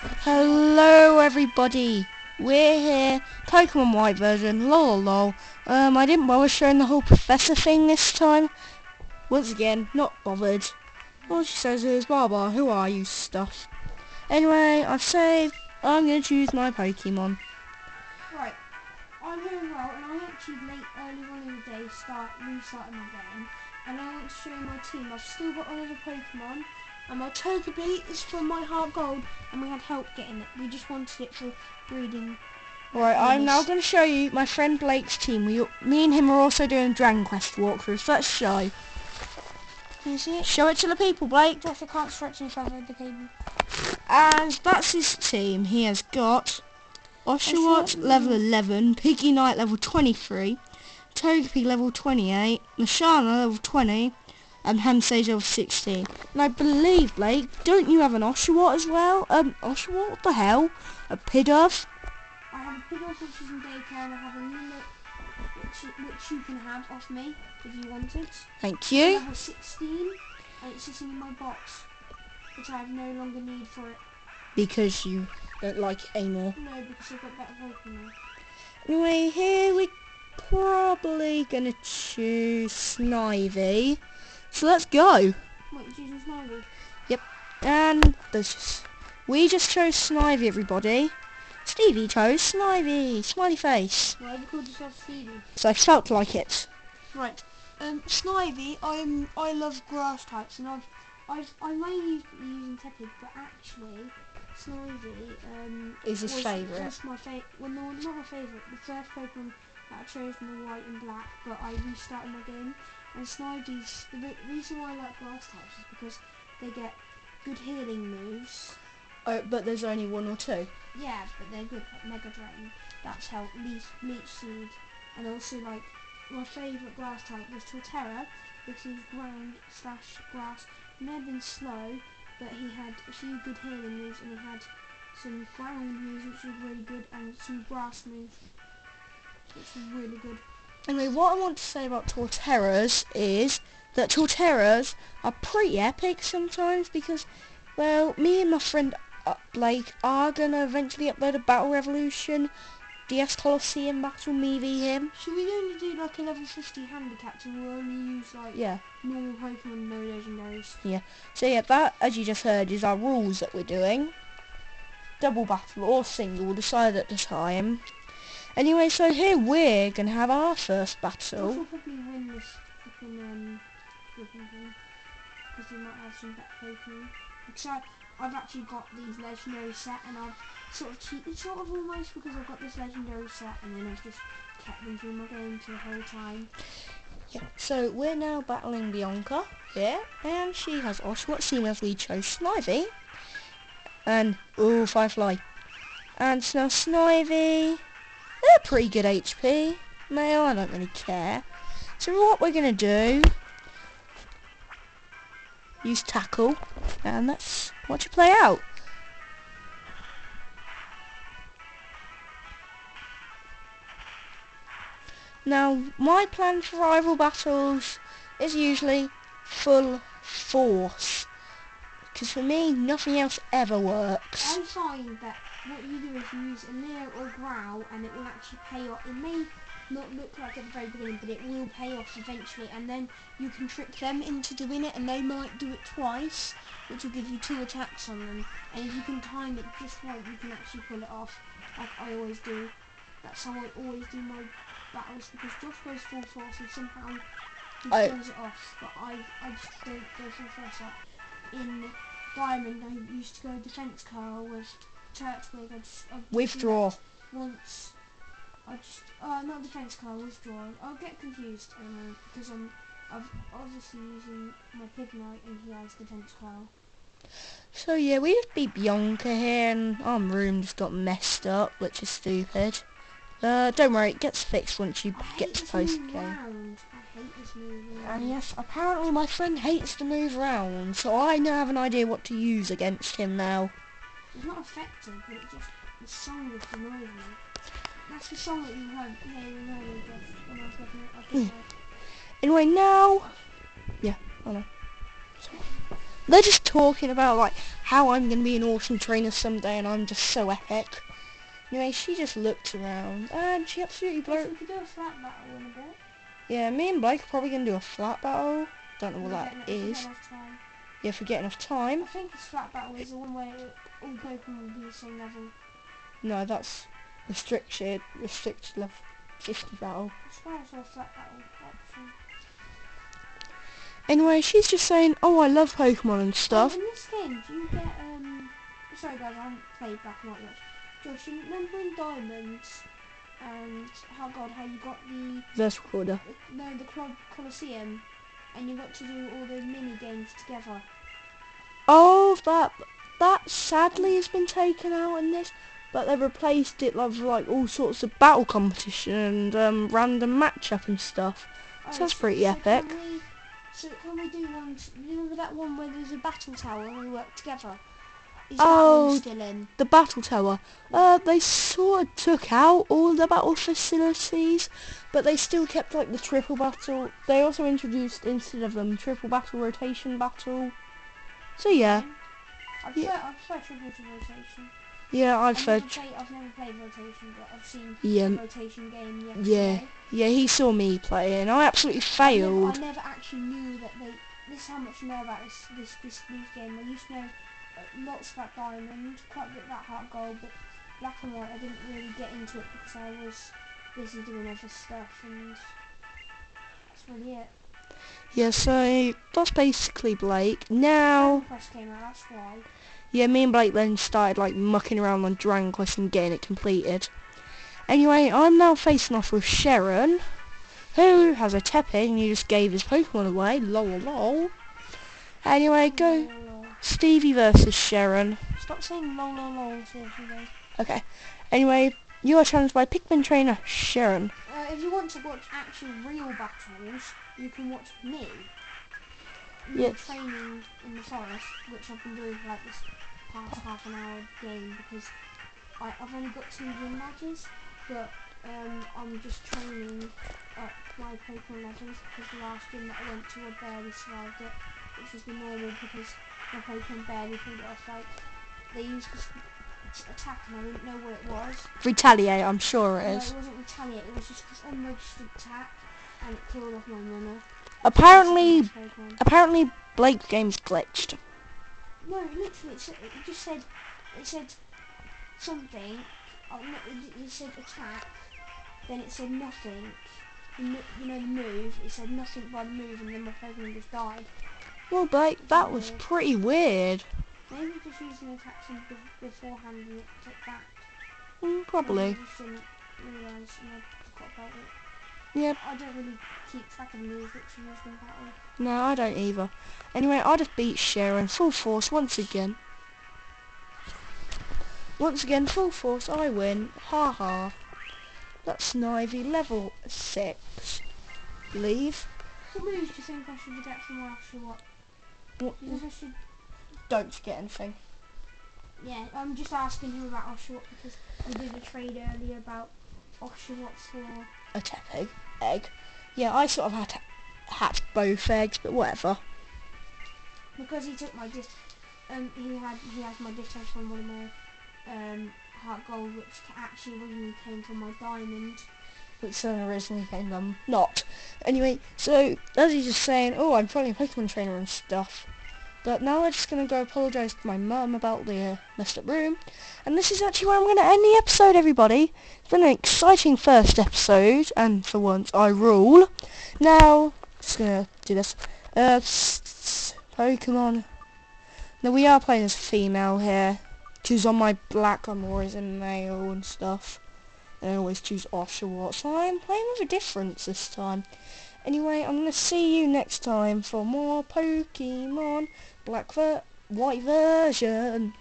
Hello everybody, we're here, Pokemon White version, lol. I didn't bother showing the whole professor thing this time. Once again, not bothered. All she says is, Baba, who are you stuff. Anyway, I've saved, I'm going to choose my Pokemon. Right, I'm doing well, and I actually early on in the day restarted my game, and I want to show you my team. I've still got another Pokemon, and my Togepi is from my Heart Gold, and we had help getting it. We just wanted it for breeding. Right, I'm now going to show you my friend Blake's team. Me and him are also doing Dragon Quest walkthroughs. Let's show. Can you see it? Show it to the people, Blake. Josh, I can't stretch any further the cable. And that's his team. He has got Oshawott level 11, Piggy Knight level 23, Togepi level 28, Lashana level 20, and Hamsage level 16. And I believe, Blake, don't you have an Oshawott as well? Oshawott? What the hell? A Pidove? I have a Pidove which is in daycare, and I have a Lilo which you can have off me if you want it. Thank you. Level 16, and it's sitting in my box, which I have no longer need for it. Because you don't like it anymore. No, because I've got better Pokemon. Anyway, here we're probably going to choose Snivy. So let's go. Wait, you're choosing Snivy? Yep. And we just chose Snivy, everybody. Stevie chose Snivy. Smiley face. Why have you called yourself Stevie? So I felt like it. Right. Snivy, I love grass types, and I mainly used using Tepid, but actually Snivy Is his favourite. Was my favourite. Well, no, not my favourite. The first Pokemon that I chose from the white and black, but I restarted my game. And Snivy's the reason why I like grass types is because they get good healing moves. Oh, but there's only one or two. Yeah, but they're good. Like Mega Drain, that's how Leech Seed, and also like my favourite grass type was Torterra because he was ground / grass. He may have been slow, but he had a few good healing moves, and he had some ground moves which were really good, and some grass moves which were really good. Anyway, what I want to say about Torterras is that Torterras are pretty epic sometimes because, well, me and my friend Blake are going to eventually upload a Battle Revolution DS Colosseum battle, me v him. Should we only do like a level 50 handicapped and we'll only use like normal Pokemon, no legendaries? Yeah. So yeah, that, as you just heard, is our rules that we're doing. Double battle or single, decide at the time. Anyway, so here we're going to have our first battle. We'll probably win this fucking thing, because we might have some better Pokemon. Because I've actually got these legendary set, and I've sort of cheated almost, because I've got this legendary set, and then I've just kept them through my game for the whole time. Yeah. So we're now battling Bianca here, and she has Oshawott, seeing as we chose Snivy. And, ooh, Firefly. And now Snivy, they're pretty good HP. Male, I don't really care. So what we're going to do, use Tackle, and let's watch it play out. Now, my plan for rival battles is usually full force. Because for me, nothing else ever works. I find that what you do is you use a Leo or Growl, and it will actually pay off. It may not look like at the very beginning, but it will pay off eventually, and then you can trick them into doing it, and they might do it twice, which will give you 2 attacks on them. And if you can time it just right, you can actually pull it off, like I always do. That's how I always do my battles, because Josh goes full force and somehow he pulls it off, but I just don't go full force. Like in Diamond, I used to go defense curl with Turtwig. Withdraw. Once, not defense curl, withdraw. I'll get confused because I'm obviously using my Pignite and he has defense curl. So yeah, we just beat Bianca here, and our room just got messed up, which is stupid. Don't worry, it gets fixed once you get to post game. I hate this move around. And yes, apparently my friend hates to move around, so I now have an idea what to use against him now. It's not effective, but it just, the song just annoys me. That's the song that you heard. Yeah, you know it when I was looking at it. Anyway, now, yeah, I know. They're just talking about like how I'm gonna be an awesome trainer someday, and I'm just so epic. Anyway, she just looked around and she absolutely blew. We could do a flat battle in a bit. Yeah, me and Blake are probably gonna do a flat battle. Don't know what that is. Time. Yeah, if we get enough time. I think this flat battle is the one where all Pokemon will be the same level. No, that's restricted level 50 battle. I swear I saw a flat battle option. Anyway, she's just saying, oh, I love Pokemon and stuff. In this game, do you get sorry guys, I haven't played back not much. Josh, you remember in Diamonds and how you got the Verse recorder. the Colosseum, and you got to do all those mini games together. Oh, that sadly has been taken out in this, but they've replaced it with like all sorts of battle competition and random matchup and stuff. So that's pretty epic. Can we do one? You remember that one where there's a battle tower and we work together? Is Oh, that one still in? The battle tower. They sort of took out all the battle facilities, but they still kept like the triple battle. They also introduced, instead of them, triple battle, rotation battle. So yeah. I prefer triple rotation. Yeah, I've never played rotation, but I've seen the rotation game yesterday. Yeah, he saw me play and I absolutely failed. I never actually knew that this is how much I know about this game. I used to know lots about Diamond, quite a bit about Heart Gold, but Black and White I didn't really get into it because I was busy doing other stuff, and that's really it. Yeah, so that's basically Blake. Now, Dragon Quest came out, that's why. Yeah, me and Blake then started like mucking around on Dragon Quest and getting it completed. Anyway, I'm now facing off with Sharon, who has a Tepig and he just gave his Pokemon away. Lol lol. Anyway, go Stevie versus Sharon. Stop saying lol lol lol, seriously guys. Okay. Anyway, you are challenged by Pikmin trainer Sharon. If you want to watch actual real battles, you can watch me. Training in the forest, which I've been doing for like this past half an hour game because I've only got 2 win badges, but I'm just training up my Pokemon levels because the last gym that I went to I barely survived it, which was the normal because my Pokemon barely pulled it off. Like they used this attack and I didn't know what it was. Retaliate, I'm sure it is. No, it wasn't retaliate, it was just this unregistered attack and it killed off my runner. Apparently Blake's game's glitched. No, literally, it said something, it said attack, then it said nothing, you know the move, it said nothing by the move, and then my Pokemon just died. Well, Blake, that was pretty weird. Maybe just using attacks beforehand and it took back. Probably. I just didn't realise and I forgot about it. Yep. I don't really keep track of the moves which you use in battle. No, I don't either. Anyway, I just beat Sharon full force once again. Once again, full force, I win. Ha ha. That's Snivy, level 6. Leave. What moves do you think I should get from Oshawott? What? Don't forget anything. Yeah, I'm just asking him about Oshawott because we did a trade earlier about Oshawott for a Tepig egg. Yeah, I sort of had hatched both eggs, but whatever. Because he took my he has my Ditto from one of my Heart Gold, which actually originally came from my Diamond. Which originally came from not. Anyway, so as he's just saying, oh, I'm probably a Pokemon trainer and stuff. But now I'm just going to go apologise to my mum about the messed up room. And this is actually where I'm going to end the episode, everybody. It's been an exciting first episode, and for once I rule. Now, just going to do this. Pokemon. Now we are playing as a female here. Because on my black I'm always a male and stuff. And I always choose Oshawott, so I'm playing with a difference this time. Anyway, I'm going to see you next time for more Pokemon White version.